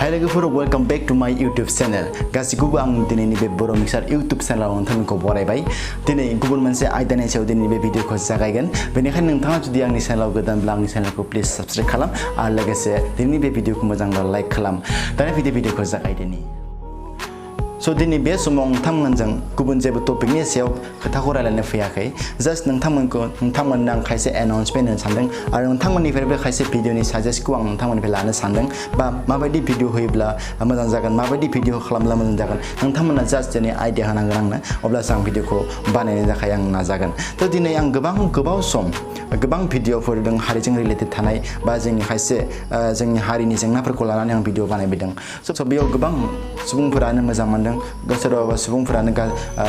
Hi लोगोफोर welcome back to my YouTube channel. गासिखौबो आं दिनैनि बे बर' मिक्सार YouTube चेनेलाव नोंथांमोनखौ बरायबाय। दिनै गुबुन मोनसे आयदानि सायाव दिनैनि बे भिडिअखौ जागायगोन। बेनिखायनो नोंथाङा जुदि आंनि चेनेलाव गोदानब्ला आंनि चेनेलखौ प्लिज साबस्क्राइब खालाम आरो लोगोसे दिनैनि बे भिडिअखौ मोजांब्ला लाइक खालाम। दाना भिडिअखौ जागायदिनि। So दिनै बे समाव नोंथांमोनजों गुबुन जेबो टपिकनि सायाव खोथाखौ रायलायनो फैयाखै जस्ट नोंथांमोननो आं खायसे एनाउन्समेन्ट होनो सानदों आरो नोंथांमोननिफ्रायबो खायसे भिडिअनि साजेस्टखौ आं नोंथांमोननिफ्राय लानो सानदों बा माबायदि भिडिअ होयोब्ला मोजां जागोन माबायदि भिडिअ खालामब्ला मोजां जागोन नोंथांमोना जस्ट दिनै आइडिया होनांगोन आंनो अब्लासो आं भिडिअखौ बानायनो थाखाय आं नाजागोन थ' दिनै आं गोबाव सम गोबां भिडिअफोर दं हारिजों रिलेटेड थानाय बा जोंनि खायसे जोंनि हारिनि जेंनाफोरखौ लानानै आं भिडिअ बानायबोदों स' बेयाव गोबां सुबुंफोरानो मोजां मोनदों सोरबा सुबुंफोरानो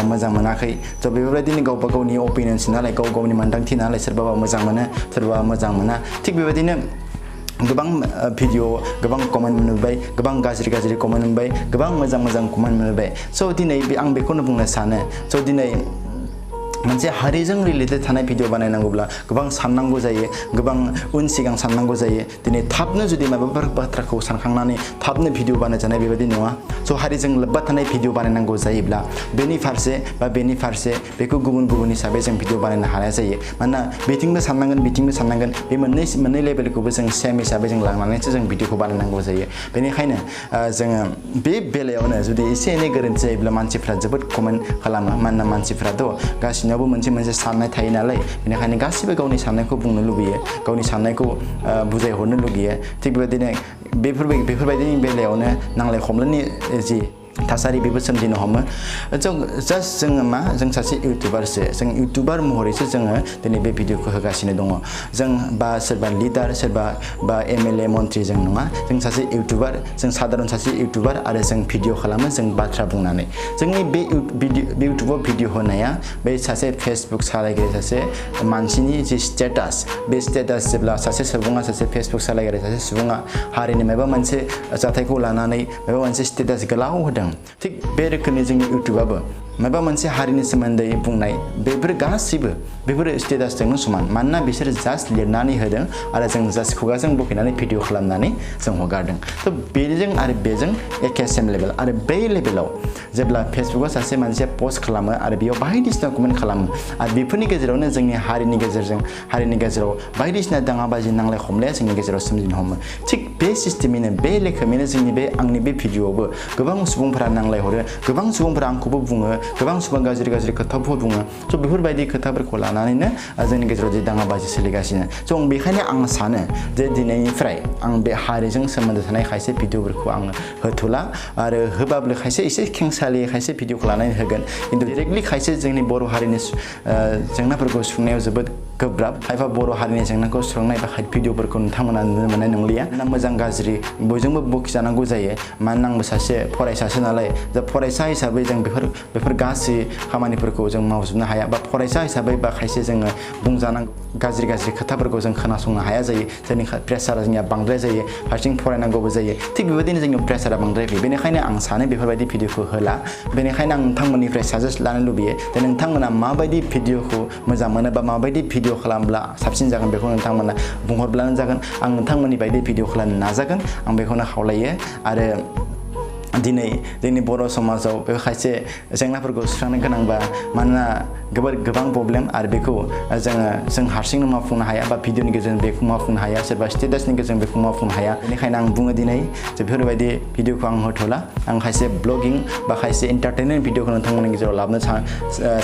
मोजां मोनाखै थ' बेफोरबायदिनो गावबा गावनि अपिनियन्स नालाय गावनि मोन्दांथि नालाय सोरबा मोजां मोनो सोरबा मोजां मोना थिग बेबायदिनो गोबां भिडिअ गोबां कमेन्ट मोनबाय गोबां गाज्रि कमेन्ट मोनबाय गोबां मोजां कमेन्ट मोनबाय स' दिनै आं बेखौनो बुंनो सानो स' दिनै मोनसे हारिजों रिलेटेड थानाय भिडिअ बानायनांगौब्ला गोबां साननांगौ जायो गोबां उन सिगां साननांगौ जायो दिनै थाबनो जुदि माबाफोर बाथ्राखौ सानखांनानै थाबनो भिडिअ बानायजानाय बेबायदि नङा स' हारिजों लोब्बा थानाय भिडिअ बानायनांगौ जायोब्ला बेनि फारसे बेखौ गुबुन हिसाबै जों भिडिअ बानायनो हानाय जायो मानोना बिथिंबो साननांगोन बे मोननै लेभेलखौबो जों सेम हिसाबै जों लांनानैसो जों भिडिअखौ बानायनांगौ जायो बेनिखायनो जोङो बे बेलायावनो जुदि एसे एनै गोरोन्थि जायोब्ला मानसिफ्रा जोबोद कमेन्ट खालामो मानोना मानसिफ्राथ' गासिनावबो मोनसे साननाय थायो नालाय बेनिखायनो गासिबो गावनि साननायखौ बुंनो लुबैयो गावनि साननायखौ बुजायहरनो लुबैयो थिग बेबायदिनो बेफोरबायदिनि बेलायावनो नांलाय खमलायनि जि थासारि बेबो सोमजिनो हमो जास्ट जों सासे इउटुबारसो जों इउटुबार महरैसो जोङो दिनै बे भिडिअखौ होगासिनो दङ जों बा सोरबा लिडार सोरबा बा एमएलए मन्त्रि जों नङा जों सासे इउटुबार जों साधारन सासे इउटुबार आरो जों भिडिअ खालामो जों बाथ्रा बुंनानै जोंनि बे इउटुबाव भिडिअ होनाया बे सासे फेसबुक सालायगिरि सासे मानसिनि जि स्टेटास बे स्टेटास जेब्ला सासे सुबुङा सासे फेसबुक सालायगिरि सासे सुबुङा हारिनि माबा मोनसे जाथायखौ लानानै माबा मोनसे स्टेटास गोलाव होदों थिग बे रोखोमनि जोंनि इउटुबाबो माबा मोनसे हारिनि सोमोन्दै बुंनाय बेफोर गासिबो बेफोर स्टेटासजोंनो समान मानोना बिसोर जास्ट लिरनानै होदों आरो जों जास्ट खुगाजों बखिनानै भिडिअ खालामनानै जों हगारदों थ' बेजों आरो बेजों एखे सेम लेभेल आरो बे लेभेलाव जेब्ला फेसबुकाव सासे मानसिया पस्ट खालामो आरो बेयाव बायदिसिना कमेन्ट खालामो आरो बेफोरनि गेजेरावनो जोंनि हारिनि गेजेराव बायदिसिना दाङाबाजि नांलाय खमलाया जोंनि गेजेराव सोमजिनो हमो थिग बे सिस्टेमैनो बे रोखोमैनो आंनि बे भिडिअआवबो गोबां सुबुंफोरा नांलायहरो गोबां सुबुंफोरा आंखौबो बुङो गोबां सुबुं गाज्रि खोथाफोर बुङो स' बेफोरबायदि खोथाफोरखौ लानानैनो जोंनि गेजेराव जे दाङाबाजि सोलिगासिनो स' आं बेखायनो आं सानो जे दिनैनिफ्राय आं बे हारिजों सोमोन्दो थानाय खायसे भिडिअफोरखौ आङो होथ'ला आरो होबाबो खायसे एसे खेंसालियै खायसे भिडिअखौ लानानै होगोन खिन्थु डाइरेक्टलि खायसे जोंनि बर' हारिनि जेंनाफोरखौ सुफुंनायाव जोबोद गोब्राब खायफा बर' हारिनि जेंनाखौ सुस्रांनाय बा भिडिअफोरखौ नोंथांमोना नुनो मोननाय नंलिया मोजां गाज्रि बयजोंबो बखिजानांगौ जायो मानोना आंबो सासे फरायसासो नालाय दा फरायसा हिसाबै जों बेफोर गासै खामानिफोरखौ जों मावजोबनो हाया बा फरायसा हिसाबै बा खायसे जोङो बुंजानांगौ गाज्रि खोथाफोरखौ जों खोनासंनो हाया जायो जोंनि प्रेसारा जोंनिया बांद्राय जायो फारसेथिं फरायनांगौबो जायो थिग बेबायदिनो जोंनि प्रेसारा बांद्राय फैयो बेनिखायनो आं सानो बेफोरबायदि भिडिअखौ होला बेनिखायनो आं नोंथांमोननिफ्राय साजेस्ट लानो लुबैयो जे नोंथांमोना माबायदि भिडिअखौ मोजां मोनो बा माबायदि भिडिअ खालामब्ला साबसिन जागोन बेखौ नोंथांमोना बुंहरब्लानो जागोन आं नोंथांमोननि बायदि भिडिअ खालामनो नाजागोन आं बेखौनो खावलायो आरो दिनै जोंनि बर' समाजाव बे खायसे जेंनाफोरखौ सुस्रांनो गोनांबा मानोना गोबां प्रब्लेम आरो बेखौ जों हारसिंनो मावफुंनो हाया बा भिडिअनि गेजेरजों बेखौ मावफुंनो हाया सोरबा स्टेटासनि गेजेरजों बेखौ मावफुंनो हाया बेनिखायनो आं बुङो दिनै जे बेफोरबायदि भिडिअखौ आं होथ'ला आं खायसे ब्लगिं बा खायसे एन्टारटेनमेन्ट भिडिअखौ नोंथांमोननि गेजेराव लाबोनो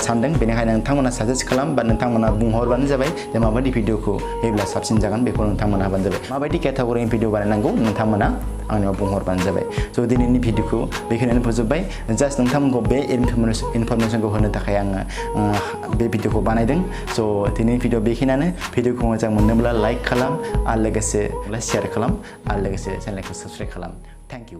सानदों बेनिखायनो नोंथांमोना साजेस्ट खालाम बा नोंथांमोना बुंहरबानो जाबाय जे माबायदि भिडिअखौ होयोब्ला साबसिन जागोन बेखौ नोंथांमोना होबानो जाबाय माबायदि केटागरिनि भिडिअ बानायनांगौ नोंथांमोना आंनियाव बुंहरबानो जाबाय स' दिनैनि भिडिअखौ बेखिनियानो फोजोबबाय जास्ट नोंथांमोनखौ बे इनफरमेसनखौ होनो थाखाय आङो बे भिडिअखौ बानायदों स' दिनैनि भिडिअ बेखिनियानो भिडिअखौ मोजां मोनोब्ला लाइक खालाम आरो लोगोसे शेयार खालाम आरो लोगोसे चेनेलखौ साबस्क्राइब खालाम थेंक इउ